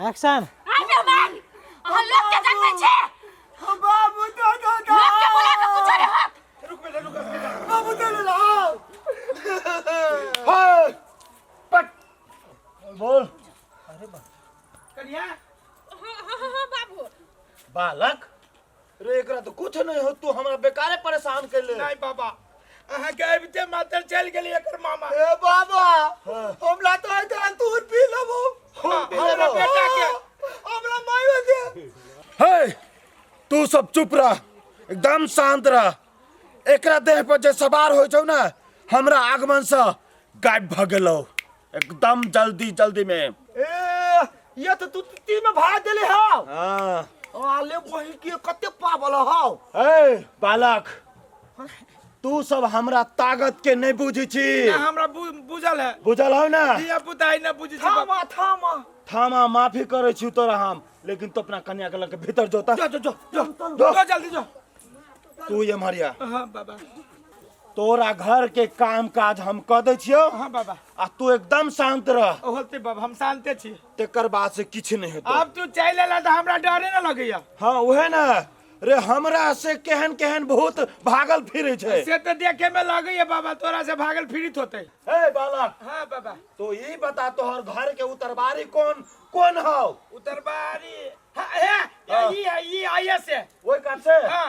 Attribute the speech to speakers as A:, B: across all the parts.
A: action
B: आइए man लोग के जन्म छे
C: बाबू तो
B: लोग के बोला के पूछ रहे हो
C: रुक बाबू तो ले आओ हां पट बोल अरे कन्या
B: बाबू
C: बालक रे एकरा तो कुछ नहीं हो तू हमरा बेकारे परेशान कर ले
D: नहीं बाबा अहाँ के अबते मातर चल गेली एकर मामा
C: ए बाबा हमला तो आइ त दूध पी लेबो
D: हमरा बेटा के
C: हमरा मायो दे हे तू सब चुप रह एकदम शांत रह एकरा देह पर जे सवार हो छौ ना हमरा आगमन से गायब भ गेलो एकदम जल्दी में
D: ए ये तो तू तीन में भाग देले हो
C: हां
D: आले बहिन के कते पावल हो
C: ए बालक तू सब हमरा ताकत के नहीं बुझी छी
D: हमरा बुझल है
C: बुझल हो ना
D: दिया पुताई न बुझी छी
C: थामा थामा माफी करे छी तोरा हम लेकिन तो अपना कन्या के लग भीतर जोता
D: जो जल्दी जो
C: तू ये मारिया
D: हां बाबा
C: तोरा घर के काम काज हम क दे छियो
D: हां बाबा
C: आ तू एकदम शांत रह
D: होते बाबा हम शांते छी
C: तेकर बाद से किछ नहीं होतो
D: अब तू चल लेला त हमरा डरे न लगैया
C: हां ओहे ना रे हमरा से केहन भूत भागल फिरे छे
D: से तो देखे में लगैया बाबा तोरा से भागल फिरित होते
C: हे बालक
D: हां बाबा
C: तो ये बता तोहर घर के उत्तरबारी कौन हो
D: उतरबारी हां ये आया से
C: ओई काट से
D: हां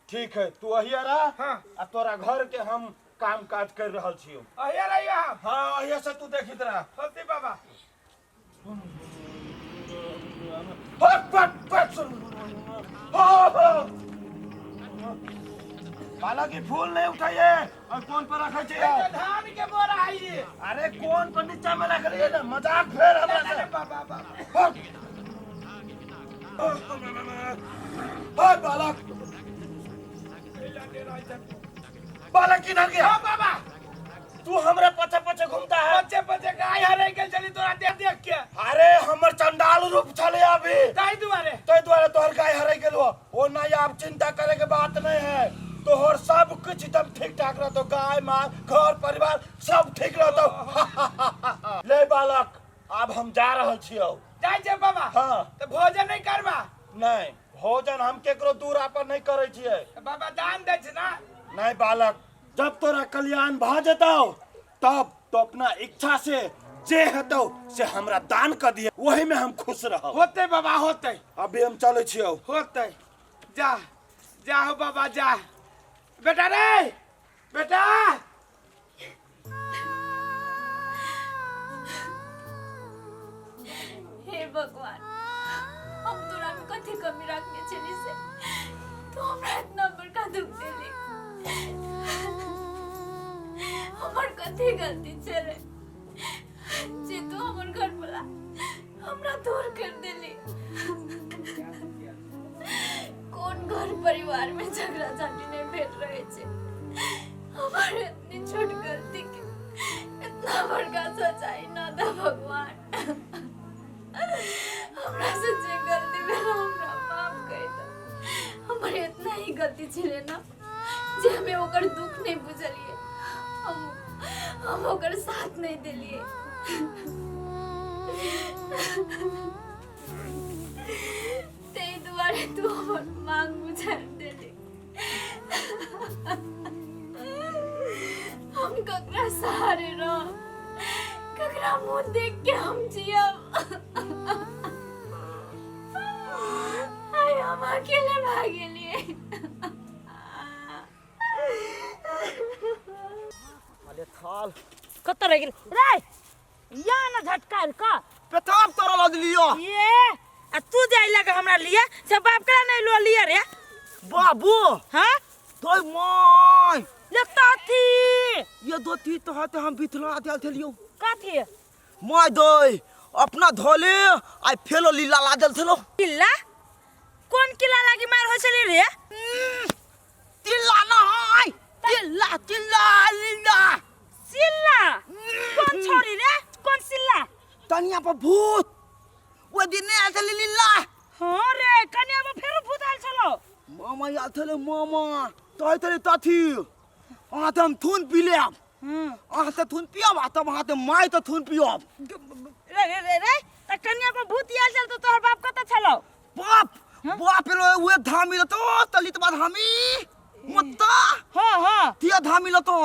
C: ठीक है तू अहिया रह
D: हां
C: आ तोरा घर के हम काम काज कर रहल छियो
D: आया रहिया
C: हां अहिया से तू देखित रह
D: होते बाबा
C: पट बालक की फूल नहीं उठाइए और कौन पर रखे छे
D: धान के बोरा है ये
C: अरे कौन पर नीचा में रख रही है ना मजाक फेर हमरा से
D: बाबा
C: हां बालक बालक किधर गया
D: बाबा
C: तू हमरे पछे घूमता है
D: बच्चे गाय हरे गेल चली तोरा देख के
C: अरे हमर चंडाल रूप चले अभी
D: ताई दुआरे
C: तोहर गाय हरे गेलो ओ ना आप चिंता करे के बात नहीं है तोहर सब कुछ एकदम ठीक ठाक रह तो गाय माल घर परिवार सब ठीक रह तो ले बालक अब हम जा रहल छियो
D: जाय छे बाबा
C: हां
D: तो भोजन नहीं करबा
C: नहीं भोजन हम केकरो दूर आपन नहीं करे छिए
D: बाबा दान दे छ ना
C: नहीं बालक जब तोरा कल्याण भ जेतौ तब तो अपना इच्छा से जे हेतौ से हमरा दान कर दिए वही में हम खुश रहब
D: होते बाबा होते
C: अभी हम चले छियो
D: होते जा हो बाबा जा बेटा रे बेटा
B: हे भगवान हम तोरा में कथी कमी रखने छली से तू हमरा इतना बड़का दुख देली हमर कथी गलती छे रे जे तू हमर घर वाला हमरा दूर कर देली कौन घर परिवार में झगड़ा झाटी नहीं भेट रहे छे हमारे इतनी छोट गलती के इतना बड़का सच्चाई ना दा भगवान हमरा से जे गलती भेल हमरा माफ कर दो हमारे इतना ही गलती छले ना जे हमें ओकर दुख नहीं बुझलिए हम ओकर साथ नहीं देलिए ते दुआरे तू हमर मांग बुझा देली हम ककरा सहारे रह ककरा मुंह देख के हम जियब आय हम अकेले भागेलिए
D: अरे थाल
E: कत रह गेल रे या ना झटकार का
D: पेताब तोरा लद लियो
E: ये आ तू जाई लगे हमरा लिए से बाप करा नहीं लो लिए रे
D: बाबू
E: हां
D: तोय माय
E: लगता थी
D: ये दो ती तो हाथे हम बिथला दिल थलियो
E: का थी
D: माय दोय अपना धोले आई फेलो लीला ला दिल थलो
E: किल्ला कौन किल्ला लागी मार हो चली रे
D: तिल्ला ना हाय तिल्ला लीला
E: सिल्ला कौन छोरी रे कौन सिल्ला
D: तनिया पर भूत वो दिन ने आल लीला
E: हां रे कन्या में फेर भूत आल चलो
D: मामा आल थले मामा तोय तले ताथी आते हम थून पी ले आते थून पियब तब आते माय तो थून पियब
E: रे कन्या को भूत याल चल तो तोहर बाप कत छलो
D: बाप बाप लो वे धामी ल तो तलित बाद हामी मत्ता
E: हां हां
D: तिया धामी ल तो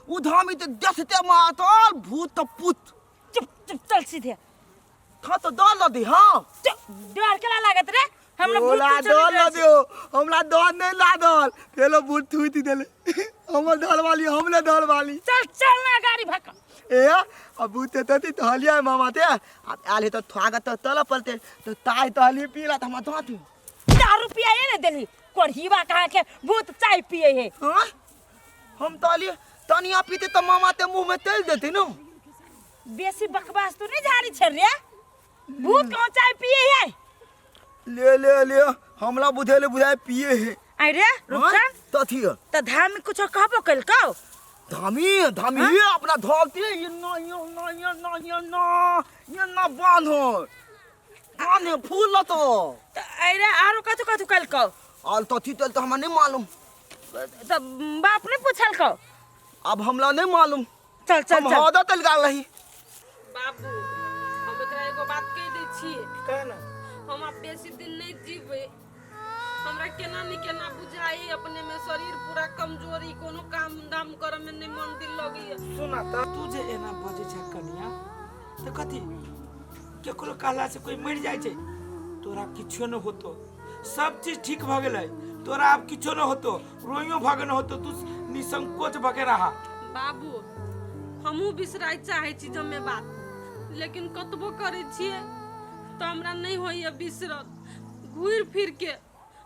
D: उ धामी ते दसते मातल भूत पुत
E: चुप चुप चल सीधे
D: था तो डाल ल दे हां
E: डर केला लागत रे हम लोग भूत
D: बोला डाल ल दियो हमरा डर नहीं लागल केलो भूत थुई देले हमर डर वाली हमले डर वाली
E: चल चल ना गाड़ी भक
D: ए अब भूत ते तहलिया मामा ते अब आले तो थागा तो तल पलते तो ताई तहली पीला त हम दाती
E: 4 रुपया ये ने देली कोढ़ीवा कहा के भूत चाय पिए है
D: हां हम तहली तनिया पीते तो मामा ते मुंह में तेल देते न
E: बेसी बकवास तो नहीं झाड़ी छ रे भूत कौन चाय पिए है
D: ले ले ले हमला बुझेले बुझाए पिए है
E: अरे रुकन
D: तथी
E: त धाम में कुछ कहबो कल को
D: धामी धामी ये अपना धोलती ये ना बांधो काने फूल तो
E: अरे आरो कथु कथु कल को
D: आल तथी तल तो हमरा नहीं मालूम
E: त बाप ने पूछल को
D: अब हमला नहीं मालूम
E: चल चल
D: हम
E: चल
D: हदा तल गाल रही
A: बाबू हम एकरा एगो बात कह दै छी
D: कहना
A: हम अब बेसी दिन नहीं जीवे हमरा केना नहीं केना बुझाई अपने में शरीर पूरा कमजोरी कोनो काम धाम करे में नहीं मन दिल लगी
F: सुना त तू जे एना बजे छ कनिया त कथी केकरो कहला से कोई मर जाय छै तोरा किछो न होतो सब चीज ठीक भ गेलै तोरा अब किछो न होतो रोइयो भागन होतो तू निसंकोच भगे रहा
A: बाबू हमहू बिसराय चाहे छी जमे बात लेकिन कतबो करे छिए तो हमरा नहीं होइए बिसरत घूर फिर के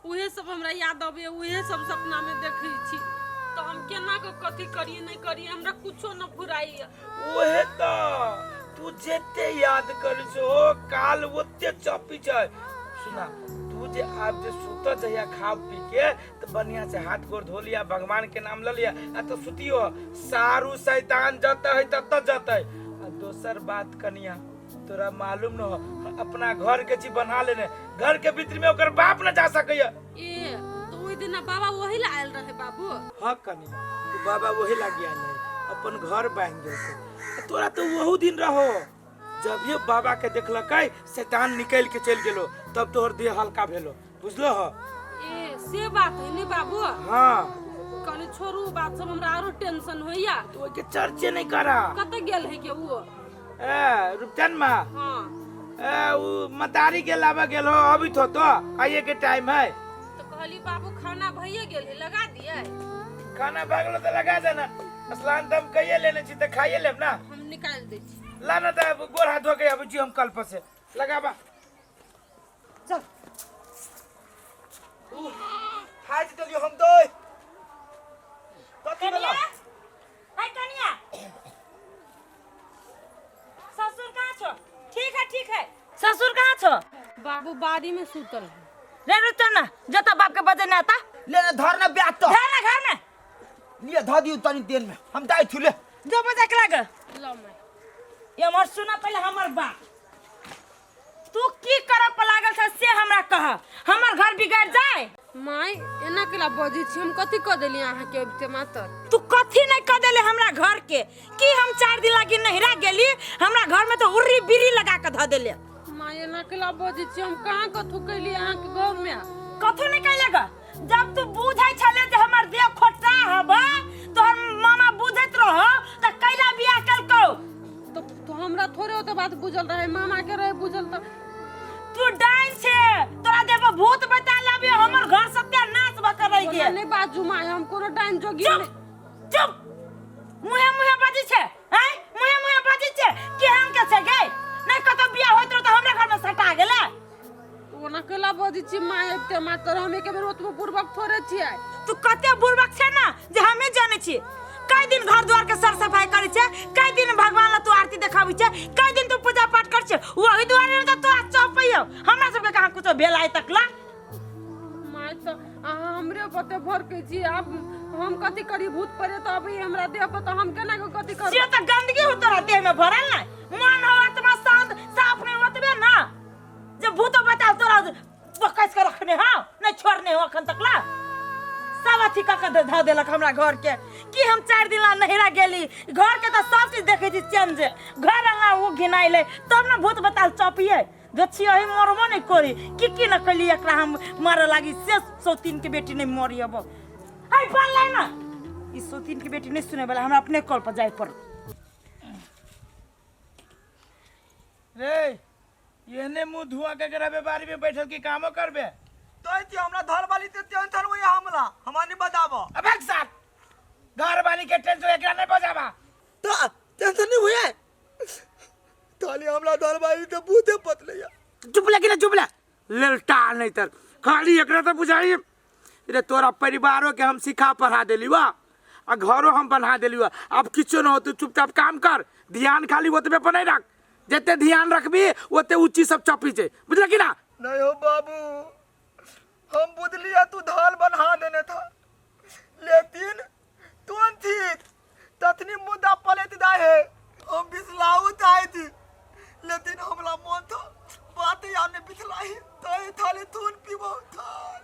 A: उहे सब हमरा याद आवे उहे सब सपना में देखै छी तो हम केना के कथी करिए नहीं करिए हमरा कुछो न फुराई
F: ओहे त तू जेते याद कर छो काल ओते चपी छै सुना तू जे आप जे सुत जया खा पी के त बढ़िया से हाथ गोर धो लिया भगवान के नाम ल लिया आ तो सुतियो सारू शैतान जता है तत जतै आ दोसर बात कनिया तोरा मालूम न हो अपना घर के जी बना लेने घर के भीतर में ओकर बाप न जा सकैया
A: ए तो ओइ दिन बाबा वही ला आयल रहे बाबू
F: हां कनिया तू बाबा वही लाग गया नहीं अपन घर बांध देलकै तोरा तो वहू दिन रहो जब ये बाबा के देखलकै शैतान निकल के चल गेलो तब तोहर देह हल्का भेलो बुझलो हो
A: ए से बात है नी बाबू
F: हां
A: कनी छोरू बात सब हमरा आरो टेंशन होइया
F: तो के चर्चे नहीं करा
A: कत गेल है के वो
F: ए रुपचन मा
A: हां
F: ए उ मतारी के लावा गेलो अभी तो खाइए के टाइम है
A: तो कहली बाबू खाना भइए गेल है लगा दिए
F: खाना भागलो तो लगा देना असलान दम कहिए लेने छी त खाइए लेब ना
A: हम निकाल दे छी
F: लाना त गोर हाथ धो के अब जी हम कल पर से लगाबा
E: चल
D: हाज तलियो हम दोय तथी
E: कनिया
D: वाला
E: हाय कनिया ससुर कहाँ छो ठीक है ससुर कहाँ छो
A: बाबू बाड़ी में सुतल है
E: रे रुचन ना जता बाप के बजे ना आता
D: ले धर ना ब्यात तो
E: घर में
D: लिए ध दियो तनी देर में हम दाई थुले
E: जो बजे के लाग
A: लो मैं
E: ये मर सुना पहले हमर बात तू की करब पर लागल छ से हमरा कह हमर घर बिगड़ जाए
A: माय एना केला बजे छी हम कथि क देली अहाँ के ओते मातर
E: तू कथी नहीं क देले हमरा घर के कि हम 4 दिन लागी नहिरा गेली हमरा घर में तो उर्री बिरी लगा के ध देले
A: माय एना केला बजे छी हम कहां कथु कैली अहाँ के घर में
E: कथू नहीं कैलेगा जब तू बुझै छले जे हमर देह खोटा हबा तोहर मामा बुझैत रहो त कैला बियाह कलको
A: तो हमरा थोड़े होते बात बुझल रहे मामा के रहे बुझल त
E: तू डाइन छे तोरा देव भूत बता लाबे हमर घर सत्यानाश भ कर रही गे
A: नहीं बाजू माय हम कोनो डाइन जोगी
E: चुप मुहे बाजी छे हैं मुहे बाजी छे कि हम के छे गे नहीं कतो बियाह होत रहो त हमरा घर में सटा गेले
A: ओना केला बजे छी माय एते मातर हम एक बेर ओतबो पूर्वक थोड़े छियै
E: तू कते बुर्बक छे ना जे हमें जाने छी कई दिन घर द्वार के सर सफाई करे छे कई दिन भगवान ला तू आरती देखाबै छे कई दिन तू पूजा पाठ कर छे वही दुआरे त तोरा चौपैयो हमरा सब के कहां कुछो भेलाय तकला
A: माय तो अहाँ हमरे पते भर के छी अब हम कथि करी भूत परे तो अभी हमरा देह पर तो हम केना के कथि करू
E: से त गंदगी हो तोरा देह में भरल ना मन हो आत्मा साफ नहीं होतबे ना जब भूत बता तोरा बकस के रखने हां नहीं छोड़ने हो अखन तकला सब अथी का धो देलक हमरा घर के कि हम 4 दिन ला नहिरा गेली घर के तो सब चीज देखे छी चेंज घर अंगा वो घिनाइले तब ना भूत बताल चपिए दछि अही मरबो नहीं करी कि न कली एकरा हम मारे लागी से सौतीन के बेटी नहीं मरी अब हाय बोल ले ना ई सौतीन की बेटी नहीं सुने वाला हमरा अपने कॉल पर जाए पर
F: रे येने मुंह धुआ के करबे बारी में बैठल की कामो करबे
D: तो इति हमरा धर वाली ते टेंशन होई हमला हमानी बताबो
F: अबे साथ घर वाली के टेंशन एकरा नहीं बजाबा
D: तो टेंशन नहीं हुए ताली हमला धर वाली ते भूते पतलैया
F: चुप ले कि ना चुप ले ललटा नहीं तर खाली एकरा तो बुझाई रे तोरा परिवारों के हम सिखा पढ़ा देली वा आ घरों हम बना देली वा अब किछो न हो तू चुपचाप काम कर ध्यान खाली ओतबे पर नहीं रख जते ध्यान रखबी ओते ऊंची सब चपी छे बुझला कि ना
D: नहीं हो बाबू हम बुझलिया तू धाल बना देने था लेकिन तुम थी ततनी मुद्दा पलट दाए हम बिसलाऊ चाहे थी लेकिन हमला मन था बात याद ने बिसलाई तो थाले तून पीबो था